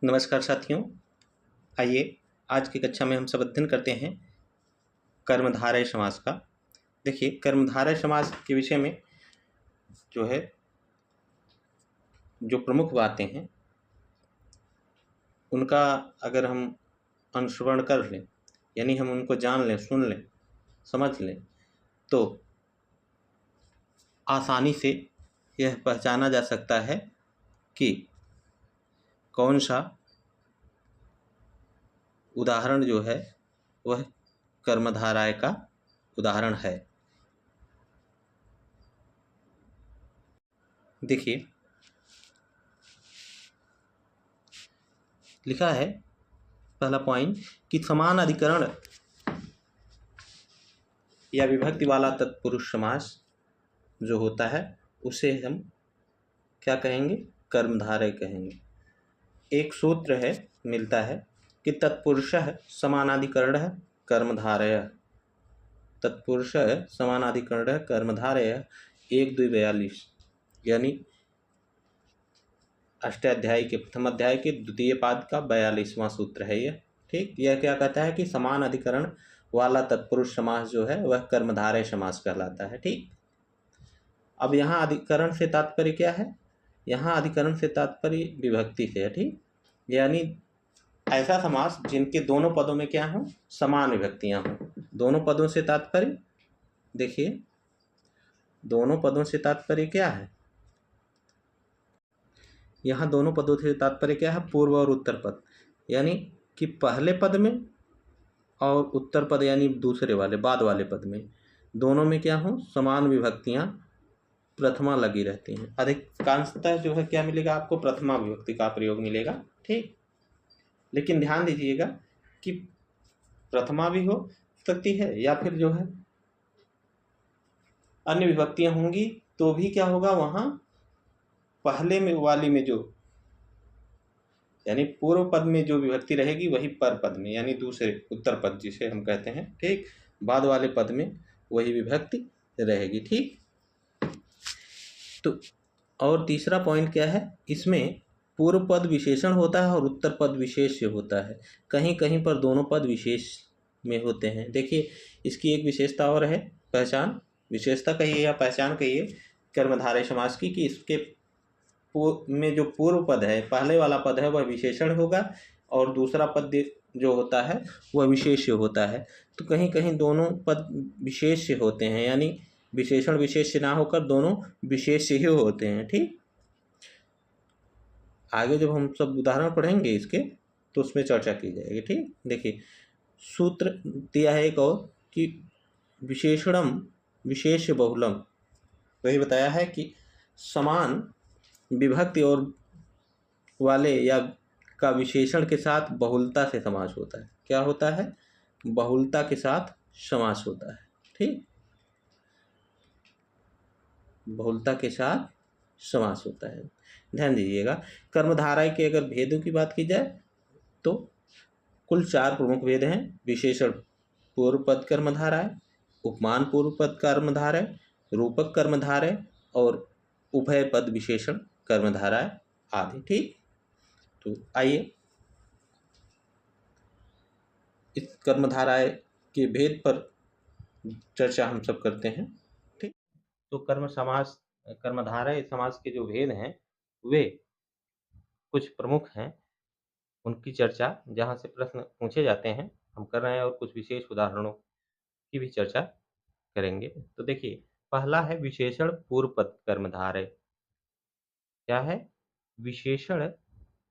नमस्कार साथियों, आइए आज की कक्षा में हम सब अध्ययन करते हैं कर्मधारय समास का। देखिए, कर्मधारय समास के विषय में जो है जो प्रमुख बातें हैं उनका अगर हम अनुश्रवण कर लें, यानी हम उनको जान लें, सुन लें, समझ लें, तो आसानी से यह पहचाना जा सकता है कि कौन सा उदाहरण जो है वह कर्मधारय का उदाहरण है। देखिए, लिखा है पहला पॉइंट कि समान अधिकरण या विभक्ति वाला तत्पुरुष समास जो होता है उसे हम क्या कहेंगे? कर्मधारय कहेंगे। एक सूत्र है, मिलता है कि तत्पुरुषः समानाधिकरणः कर्मधारयः। तत्पुरुषः समानाधिकरणः कर्मधारयः 1-2-42, यानी अष्टाध्यायी के प्रथम अध्याय के द्वितीय पाद का 42वां सूत्र है यह। ठीक, यह क्या कहता है कि समान अधिकरण वाला तत्पुरुष समास जो है वह कर्मधारय समास कहलाता है। ठीक, अब यहाँ अधिकरण से तात्पर्य क्या है? यहाँ अधिकरण से तात्पर्य विभक्ति से है। ठीक, यानी ऐसा समास जिनके दोनों पदों में क्या हो? समान विभक्तियां हों। दोनों पदों से तात्पर्य, देखिए, दोनों पदों से तात्पर्य क्या है? यहाँ दोनों पदों से तात्पर्य क्या है? पूर्व और उत्तर पद, यानी कि पहले पद में और उत्तर पद यानी दूसरे वाले, बाद वाले पद में, दोनों में क्या हो? समान विभक्तियां प्रथमा लगी रहती हैं। अधिकांशतः जो है क्या मिलेगा आपको? प्रथमा विभक्ति का प्रयोग मिलेगा। ठीक, लेकिन ध्यान दीजिएगा कि प्रथमा भी हो सकती है या फिर जो है अन्य विभक्तियां होंगी, तो भी क्या होगा? वहां पहले में वाली में जो, यानी पूर्व पद में जो विभक्ति रहेगी वही पर पद में, यानी दूसरे उत्तर पद जिसे हम कहते हैं, ठीक, बाद वाले पद में वही विभक्ति रहेगी। ठीक, तो और तीसरा पॉइंट क्या है? इसमें पूर्व पद विशेषण होता है और उत्तर पद विशेष्य होता है। कहीं कहीं पर दोनों पद विशेष में होते हैं। देखिए, इसकी एक विशेषता और है, पहचान, विशेषता कहिए या पहचान कहिए कर्मधारय समास की, कि इसके में जो पूर्व पद है, पहले वाला पद है, वह विशेषण होगा और दूसरा पद जो होता है वह विशेष्य होता है। तो कहीं कहीं दोनों पद विशेष्य होते हैं, यानी विशेषण विशेष्य ना होकर दोनों विशेष्य ही होते हैं। ठीक, आगे जब हम सब उदाहरण पढ़ेंगे इसके तो उसमें चर्चा की जाएगी। ठीक, देखिए, सूत्र दिया है एक और कि विशेषणम विशेष्य बहुलम, वही बताया है कि समान विभक्ति और वाले या का विशेषण के साथ बहुलता से समास होता है। क्या होता है? बहुलता के साथ समास होता है। ठीक, बहुलता के साथ समास होता है। ध्यान दीजिएगा, कर्मधारय के अगर भेदों की बात की जाए तो कुल 4 प्रमुख भेद हैं। विशेषण पूर्व पद कर्मधारय, उपमान पूर्व पद कर्मधारय, रूपक कर्मधारय और उभय पद विशेषण कर्मधारय आदि। ठीक, तो आइए इस कर्मधारय के भेद पर चर्चा हम सब करते हैं। ठीक, तो कर्मधारय समास के जो भेद हैं वे कुछ प्रमुख हैं, उनकी चर्चा जहाँ से प्रश्न पूछे जाते हैं हम कर रहे हैं, और कुछ विशेष उदाहरणों की भी चर्चा करेंगे। तो देखिए, पहला है विशेषण पूर्व पद कर्मधारय। क्या है? विशेषण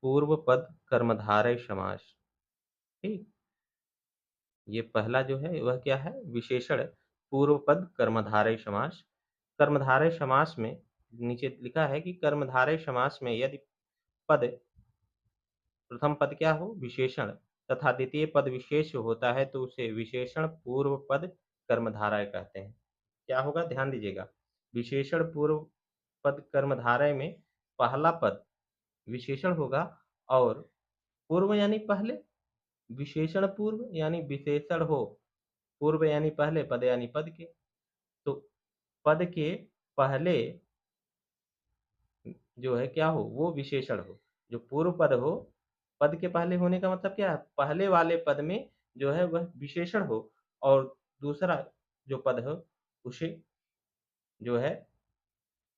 पूर्व पद कर्मधारय समास। ठीक, ये पहला जो है वह क्या है? विशेषण पूर्व पद कर्मधारय समास। कर्मधारय समास में नीचे लिखा है कि कर्मधारय समास में यदि पद, प्रथम पद क्या हो? विशेषण, तथा द्वितीय पद विशेष होता है तो उसे विशेषण पूर्व पद कर्मधारय कहते हैं। क्या होगा? ध्यान दीजिएगा, विशेषण पूर्व पद कर्मधारय में पहला पद विशेषण होगा और पूर्व यानी पहले, विशेषण पूर्व यानी विशेषण हो, पूर्व यानी पहले, पद यानी पद के, तो पद के पहले जो है क्या हो? वो विशेषण हो। जो पूर्व पद हो पद के पहले होने का मतलब क्या है? पहले वाले पद में जो है वह विशेषण हो और दूसरा जो पद हो उसे जो है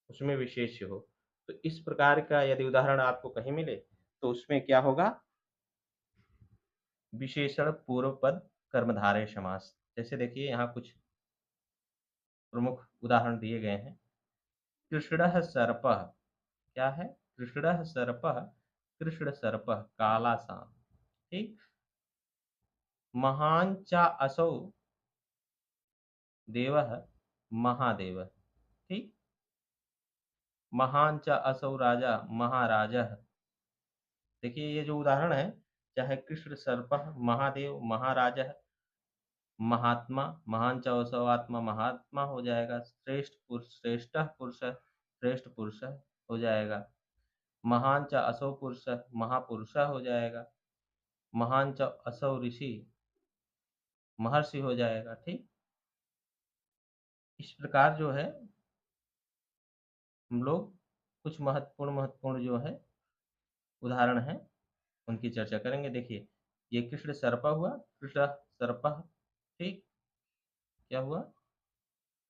उसमें विशेष्य हो। तो इस प्रकार का यदि उदाहरण आपको कहीं मिले तो उसमें क्या होगा? विशेषण पूर्व पद कर्मधारय समास। जैसे देखिए यहाँ कुछ प्रमुख उदाहरण दिए गए हैं। कृष्णः सर्पः, क्या है? कृष्णः सर्पः, कृष्ण सर्पः काला सांप, ठीक? महान च असौ देवः महादेवः, ठीक? महान च असौ राजा महाराजः। देखिए ये जो उदाहरण है, चाहे कृष्ण सर्पः, महादेव, महाराजः, महात्मा, महान च असौ आत्मा महात्मा हो जाएगा, श्रेष्ठ पुरुष श्रेष्ठः पुरुषः श्रेष्ठ पुरुषः हो जाएगा, महान च असौ पुरुषः महापुरुषः हो जाएगा, महान च असौ ऋषि महर्षि हो जाएगा, ठीक? इस प्रकार जो है हम लोग कुछ महत्वपूर्ण जो है उदाहरण हैं उनकी चर्चा करेंगे। देखिए ये कृष्ण सर्पः हुआ, कृष्ण सर्पः, ठीक? क्या हुआ?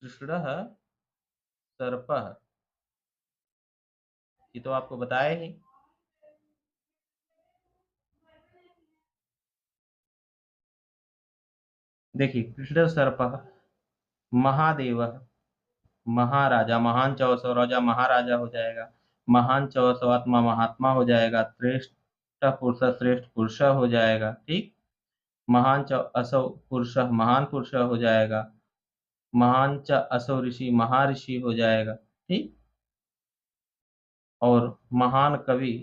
कृष्णः सर्पः, ये तो आपको बताया ही। देखिए कृष्ण सर्पः, महादेवः, महाराजा, महान चौसौ राजा महाराजा हो जाएगा, महान चौसौ आत्मा महात्मा हो जाएगा, श्रेष्ठ पुरुष श्रेष्ठ पुरुष हो जाएगा, ठीक? महान च असौ पुरुष महान पुरुष हो जाएगा, महान च असौ ऋषि महर्षि हो जाएगा, ठीक? और महान कवि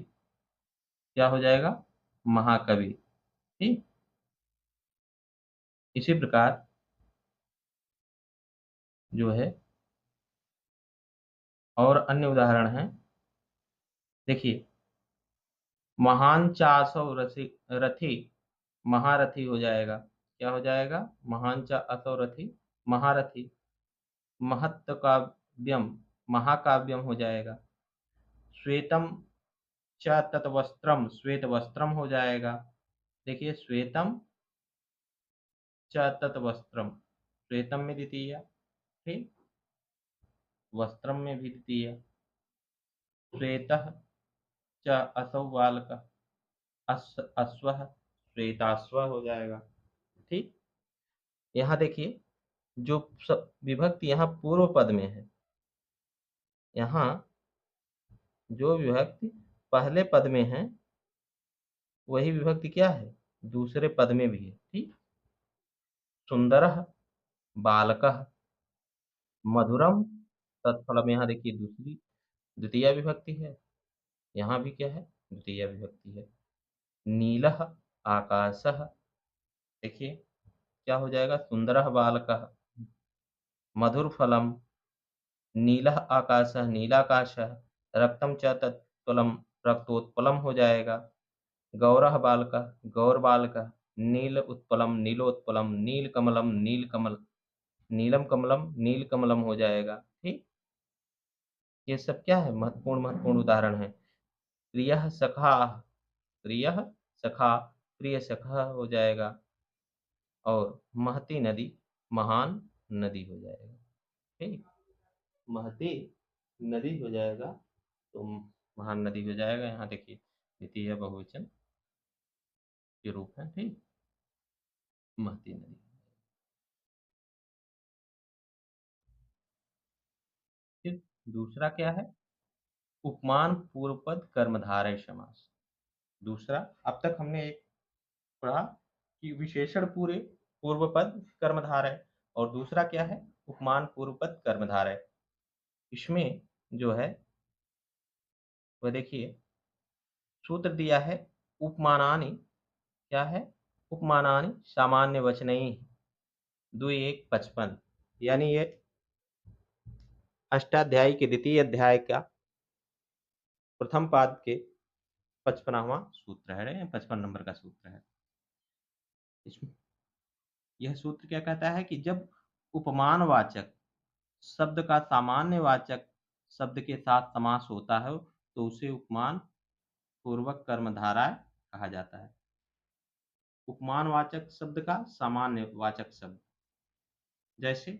क्या हो जाएगा? महाकवि, ठीक? इसी प्रकार जो है और अन्य उदाहरण हैं। देखिए महान चासौ रथी महारथी हो जाएगा, क्या हो जाएगा? महान च असौ रथी महारथी, महत्काव्यम महाकाव्यम हो जाएगा, श्वेतम च तत्वस्त्रम श्वेत वस्त्रम हो जाएगा। देखिए श्वेतम च तत्वस्त्रम, श्वेतम में द्वितीय, ठीक? वस्त्रम में भी द्वितीय, श्वेतः च असौ बालकः अश्वः श्वेताश्व हो जाएगा, ठीक? यहाँ देखिए जो विभक्ति यहाँ पूर्व पद में है, यहाँ जो विभक्ति पहले पद में है वही विभक्ति क्या है? दूसरे पद में भी है, ठीक? सुंदरः बालकः, मधुरम तत्फलम, यहाँ देखिए दूसरी द्वितीय विभक्ति है, यहाँ भी क्या है? द्वितीय विभक्ति है। नीलः आकाशः, देखिए क्या हो जाएगा? सुंदरः बालकः, मधुरफलम, नीलः आकाशः नीलाकाशः, रक्तम च तत्फलम रक्तोत्पलम हो जाएगा। गौरः बालकः गौरबालकः, नील उत्पलम नीलोत्पलम, नीलकमलम नीलकमल, नीलम कमलम नीलकमलम हो जाएगा, ठीक? ये सब क्या है? महत्वपूर्ण उदाहरण है। प्रियः सखा, प्रियः सखा, प्रिय सखा हो जाएगा और महती नदी महान नदी हो जाएगा, ठीक? महती नदी हो जाएगा तो महान नदी हो जाएगा। यहाँ देखिए द्वितीय बहुवचन के रूप है, ठीक? महती नदी। फिर दूसरा क्या है? उपमान पूर्व पद कर्मधारय समास। दूसरा, अब तक हमने एक पढ़ा कि विशेषण पूरे पूर्व पद कर्मधारय, और दूसरा क्या है? उपमान पूर्व पद कर्मधारय। इसमें जो है वह देखिए सूत्र दिया है उपमानानि, क्या है? उपमानानि सामान्य वचनैः 2:1-55, यानी ये अष्टाध्यायी के द्वितीय अध्याय का प्रथम पाद के 55वां सूत्र है, 55 नंबर का सूत्र है। इसमें यह सूत्र क्या कहता है कि जब उपमानवाचक शब्द का सामान्यवाचक शब्द के साथ समास होता है तो उसे उपमान पूर्वक कर्मधारय कहा जाता है। उपमानवाचक शब्द का सामान्यवाचक शब्द, जैसे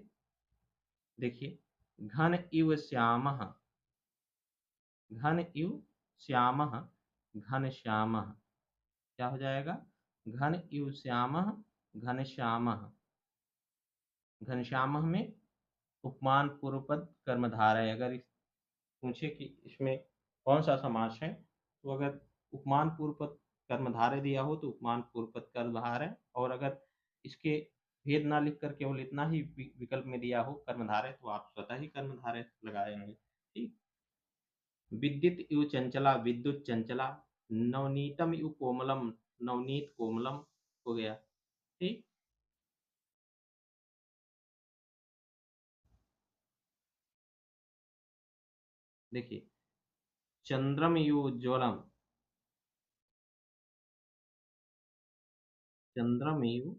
देखिए, घन इव श्यामः, घन इव श्यामः, घनश्यामः, क्या हो जाएगा? घन इव श्यामः, घनश्यामः। घनश्यामः में उपमान पूर्व पद कर्मधारय है। अगर पूछे कि इसमें कौन सा समास है, तो अगर उपमान पूर्व पद कर्मधारय दिया हो तो उपमान पूर्व पद कर्मधारय, और अगर इसके भेद ना लिख कर केवल इतना ही विकल्प में दिया हो कर्मधारय, तो आप स्वतः ही कर्मधारय लगाएंगे। ठीक। विद्युत इव चंचला, विद्युत चंचला। नवनीतम इव कोमलम, नवनीत कोमलम हो गया। ठीक। देखिए, चंद्रम इव उज्ज्वलम, चंद्रमेव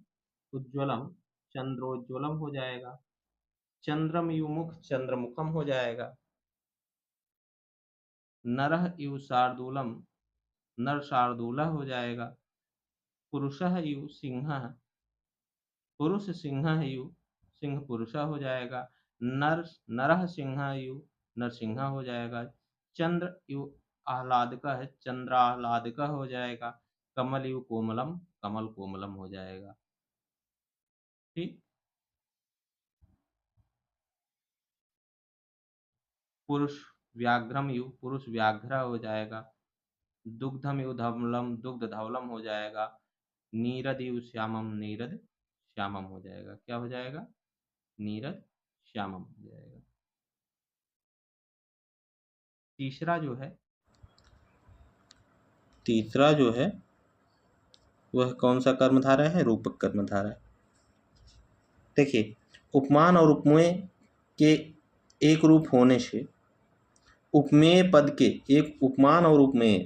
उज्ज्वलम, चंद्रोज्ज्वलम हो जाएगा। चंद्रम इव मुख, चंद्रमुखम हो जाएगा। नरः इव शार्दूलम, नर शार्दूलः हो जाएगा। पुरुषः इव सिंहः, पुरुष सिंहः इव सिंह पुरुषः हो जाएगा। नर नरः सिंहः इव नरसिंह हो जाएगा। चंद्र इव आह्लादकः, चंद्राह्लादकः हो जाएगा। कमल इव कोमलम, कमल कोमलम हो जाएगा। ठीक। पुरुष व्याघ्रम इव पुरुष व्याघ्र हो जाएगा। दुग्धम इव धवलम, दुग्ध धवलम हो जाएगा। नीरद इव श्यामम, नीरद श्यामम हो जाएगा। क्या हो जाएगा? नीरद श्यामम हो जाएगा। तीसरा जो है वह कौन सा कर्मधारय है? रूपक कर्मधारय। देखिए, उपमान और उपमेय के एक रूप होने से उपमेय पद के, एक उपमान और उपमेय,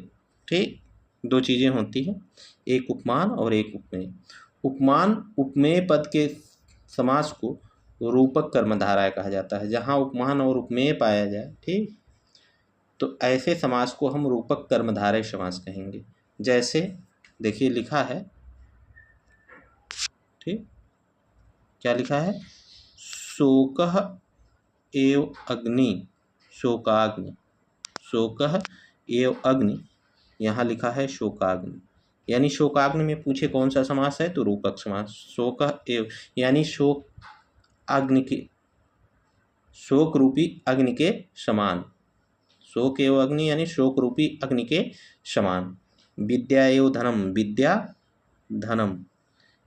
ठीक, दो चीज़ें होती हैं, एक उपमान और एक उपमेय। उपमान उपमेय पद के समास को रूपक कर्मधारय कहा जाता है। जहाँ उपमान और उपमेय पाया जाए, ठीक, तो ऐसे समास को हम रूपक कर्मधारय समास कहेंगे। जैसे देखिए लिखा है, ठीक, क्या लिखा है? शोकः एव अग्नि, शोकाग्नि, शोकः एव अग्नि, यहाँ लिखा है शोकाग्नि। यानी शोकाग्नि में पूछे कौन सा समास है, तो रूपक समास। शोकः एव यानी शोक अग्नि के, शोक रूपी अग्नि के समान। शोक एव अग्नि यानी शोक रूपी अग्नि के समान। विद्या एव धनम, विद्या धनम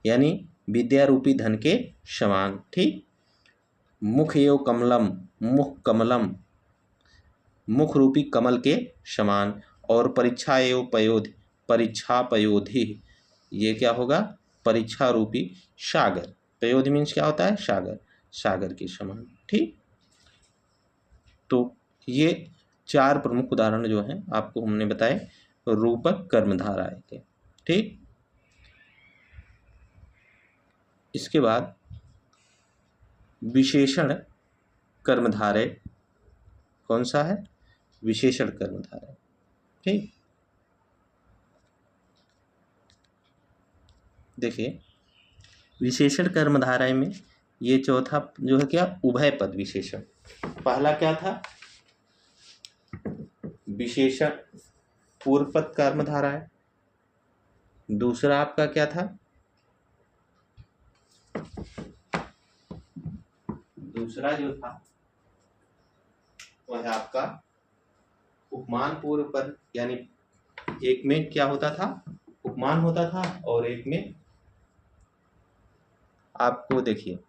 यानी विद्या रूपी धन के समान। ठीक। मुख एव कमलम, मुख कमलम, मुख रूपी कमल के समान। और परीक्षा एव पयोधि, परीक्षा पयोधि, ये क्या होगा? परीक्षा रूपी सागर। पयोधि मीन्स क्या होता है? सागर, सागर के समान। ठीक। तो ये चार प्रमुख उदाहरण जो हैं आपको हमने बताए रूपक कर्मधारय के। ठीक। इसके बाद विशेषण कर्मधारय कौन सा है? विशेषण कर्मधारय। ठीक। देखिए, विशेषण कर्मधारय में ये चौथा जो है क्या? उभय पद विशेषण। पहला क्या था? विशेषण पूर्व पद कर्मधारय। दूसरा आपका क्या था? दूसरा जो था वह है आपका उपमान पूर्व पद। यानी एक में क्या होता था? उपमान होता था, और एक में आपको देखिए,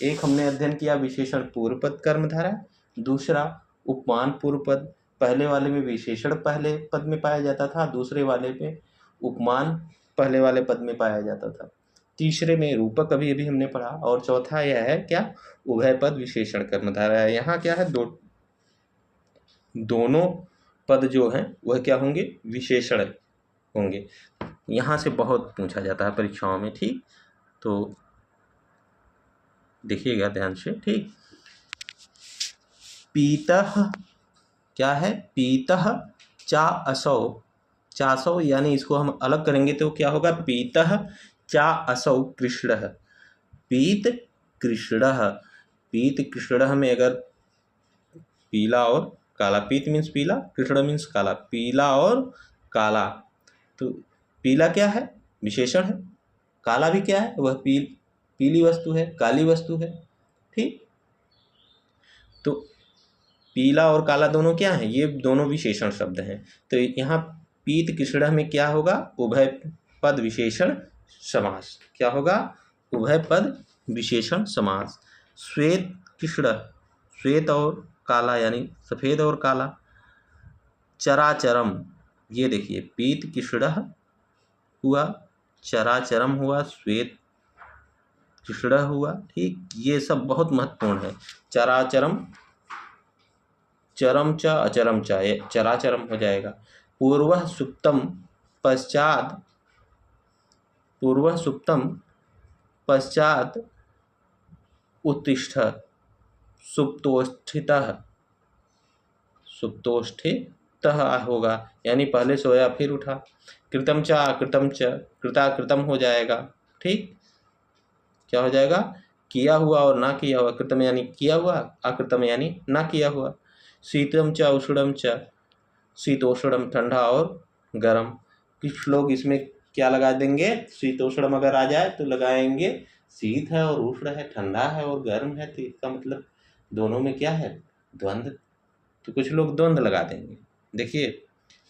एक हमने अध्ययन किया विशेषण पूर्व पद कर्मधारय, दूसरा उपमान पूर्व पद। पहले वाले में विशेषण पहले पद में पाया जाता था, दूसरे वाले में उपमान पहले वाले पद में पाया जाता था, तीसरे में रूपक अभी अभी हमने पढ़ा, और चौथा यह है क्या? उभय पद विशेषण कर्मधारय। यहाँ क्या है? दोनों पद जो हैं वह क्या होंगे? विशेषण होंगे। यहाँ से बहुत पूछा जाता है परीक्षाओं में। ठीक। तो देखिएगा ध्यान से। ठीक। पीतः क्या है? पीतः चा असौ, चासौ, यानी इसको हम अलग करेंगे तो क्या होगा, पीतः चा असौ कृष्णः, पीत कृष्णः। पीत कृष्णः में अगर पीला और काला, पीत मीन्स पीला, कृष्ण मीन्स काला, पीला और काला। तो पीला क्या है, विशेषण है, काला भी क्या है, वह पीली वस्तु है, काली वस्तु है। ठीक, तो पीला और काला दोनों क्या हैं, ये दोनों विशेषण शब्द हैं। तो यहाँ पीत कृष्ण में क्या होगा, उभय पद विशेषण समास। क्या होगा, उभय पद विशेषण समास। श्वेत कृष्ण, श्वेत और काला यानी सफ़ेद और काला। चराचरम, ये देखिए पीत कृष्ण हुआ, चराचरम हुआ, श्वेत कृष्ण हुआ। ठीक, ये सब बहुत महत्वपूर्ण है। चराचरम, चरम च अचरम च, ये चराचरम हो जाएगा। पूर्वः सुप्तम पश्चात, पूर्वः सुप्तम पश्चात उत्तिष्ठ, सुप्तोष्ठितः, सुप्तोष्ठितः होगा, यानी पहले सोया फिर उठा। कृतम च अकृतम च, कृता कृतम हो जाएगा। ठीक, क्या हो जाएगा, किया हुआ और ना किया हुआ। कृतम यानी किया हुआ, अकृतम यानी ना किया हुआ। शीतम च उष्णम च, शीतोष्णम ठंडा और गर्म। कुछ लोग इसमें क्या लगा देंगे, शीतोष्णम अगर आ जाए तो लगाएंगे शीत है और उष्ण है, ठंडा है और गर्म है, तो इसका मतलब दोनों में क्या है, द्वंद्व। तो कुछ लोग द्वंद्व लगा देंगे। देखिए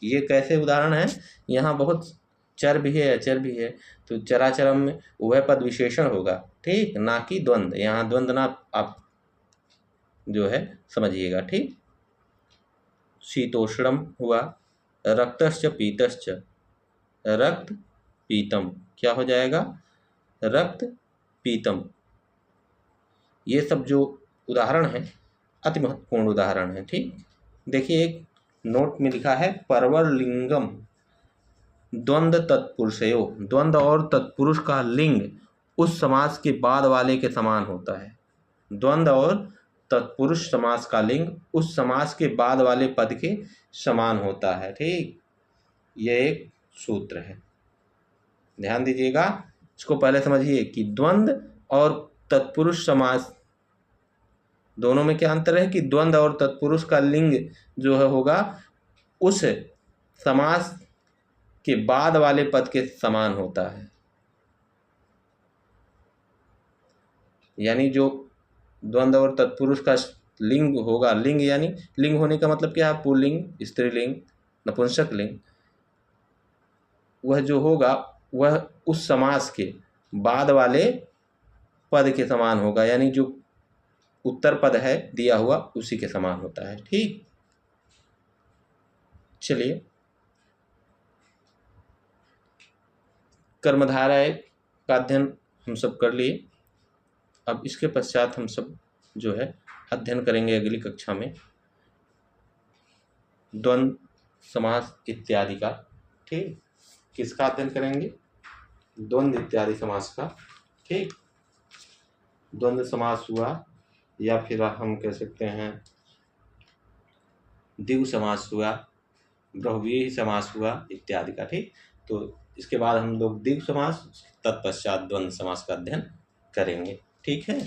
ये कैसे उदाहरण है, यहाँ बहुत चर भी है अचर भी है। तो चराचरम में उभय पद विशेषण होगा, ठीक, ना कि द्वंद्व। यहाँ द्वंद्व ना आप जो है समझिएगा। ठीक, शीतोष्णम हुआ, रक्तश्च पीतश्च, रक्त पीतम, क्या हो जाएगा, रक्त पीतम। ये सब जो उदाहरण हैं अति महत्वपूर्ण उदाहरण है। ठीक, देखिए एक नोट में लिखा है परवर लिंगम द्वंद्व तत्पुरुषयो, द्वंद्व और तत्पुरुष का लिंग उस समास के बाद वाले के समान होता है। द्वंद्व और तत्पुरुष समास का लिंग उस समास के बाद वाले पद के समान होता है। ठीक, यह एक सूत्र है, ध्यान दीजिएगा। इसको पहले समझिए कि द्वंद्व और तत्पुरुष समास दोनों में क्या अंतर है, कि द्वंद्व और तत्पुरुष का लिंग जो है होगा उस समास के बाद वाले पद के समान होता है। यानी जो द्वंद्व और तत्पुरुष का लिंग होगा, लिंग यानी लिंग होने का मतलब क्या है, पुल्लिंग, स्त्रीलिंग, नपुंसक लिंग, वह जो होगा वह उस समास के बाद वाले पद के समान होगा, यानी जो उत्तर पद है दिया हुआ उसी के समान होता है। ठीक, चलिए कर्मधारय का अध्ययन हम सब कर लिए। अब इसके पश्चात हम सब जो है अध्ययन करेंगे अगली कक्षा में द्वंद्व समास इत्यादि का। ठीक, किसका अध्ययन करेंगे, द्वंद्व इत्यादि समास का। ठीक, द्वंद्व समास हुआ या फिर हम कह सकते हैं द्विगु समास हुआ, बहुव्रीहि समास हुआ इत्यादि का। ठीक, तो इसके बाद हम लोग द्विगु समास, तत्पश्चात द्वंद्व समास का अध्ययन करेंगे। ठीक है।